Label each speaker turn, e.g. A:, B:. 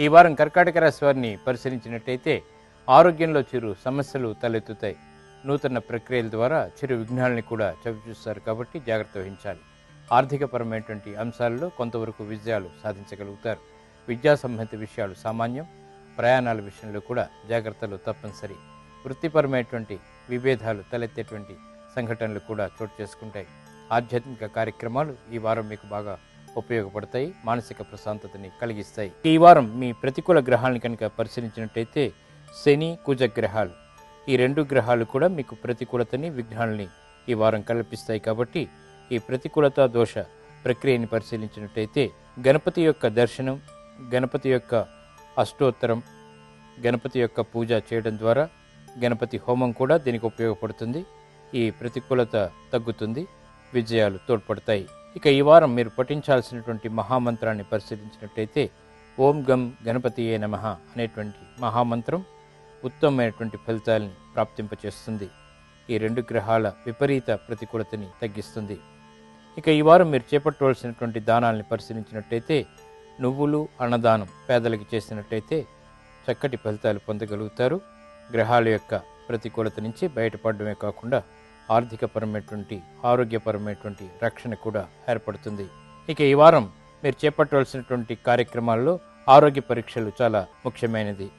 A: ఈ వారం కర్కాటక రాశి వారిని పరిశీలించినట్టయితే ఆరోగ్యంలో చిరు సమస్యలు తలెత్తుతాయి. నూతన ప్రక్రియల ద్వారా చిరు విఘ్నాలని కూడా చవిచూస్తారు కాబట్టి జాగ్రత్త వహించాలి. ఆర్థికపరమైనటువంటి అంశాలలో కొంతవరకు విజయాలు సాధించగలుగుతారు. విద్యా సంబంధిత విషయాలు సామాన్యం. ప్రయాణాల విషయంలో కూడా జాగ్రత్తలు తప్పనిసరి. వృత్తిపరమైనటువంటి విభేదాలు తలెత్తేటువంటి సంఘటనలు కూడా చోటు చేసుకుంటాయి. ఆధ్యాత్మిక కార్యక్రమాలు ఈ వారం మీకు బాగా ఉపయోగపడతాయి. మానసిక ప్రశాంతతని కలిగిస్తాయి. ఈ వారం మీ ప్రతికూల గ్రహాలను కనుక పరిశీలించినట్టయితే శని, కుజ గ్రహాలు, ఈ రెండు గ్రహాలు కూడా మీకు ప్రతికూలతని, విఘ్నాలని ఈ వారం కల్పిస్తాయి. కాబట్టి ఈ ప్రతికూలత దోష ప్రక్రియని పరిశీలించినట్టయితే గణపతి యొక్క దర్శనం, గణపతి యొక్క అష్టోత్తరం, గణపతి యొక్క పూజ చేయడం ద్వారా గణపతి హోమం కూడా దీనికి ఉపయోగపడుతుంది. ఈ ప్రతికూలత తగ్గుతుంది, విజయాలు తోడ్పడతాయి. ఇక ఈ వారం మీరు పఠించాల్సినటువంటి మహామంత్రాన్ని పరిశీలించినట్టయితే ఓం గం గణపతియే నమః అనేటువంటి మహామంత్రం ఉత్తమమైనటువంటి ఫలితాలని ప్రాప్తింపచేస్తుంది. ఈ రెండు గ్రహాల విపరీత ప్రతికూలతని తగ్గిస్తుంది. ఇక ఈ వారం మీరు చేపట్టవలసినటువంటి దానాలని పరిశీలించినట్టయితే నువ్వులు, అన్నదానం పేదలకి చేసినట్టయితే చక్కటి ఫలితాలు పొందగలుగుతారు. గ్రహాల యొక్క ప్రతికూలత నుంచి బయటపడడమే కాకుండా ఆర్థికపరమైనటువంటి, ఆరోగ్యపరమైనటువంటి రక్షణ కూడా ఏర్పడుతుంది. ఇక ఈ వారం మీరు చేపట్టవలసినటువంటి కార్యక్రమాల్లో ఆరోగ్య పరీక్షలు చాలా ముఖ్యమైనది.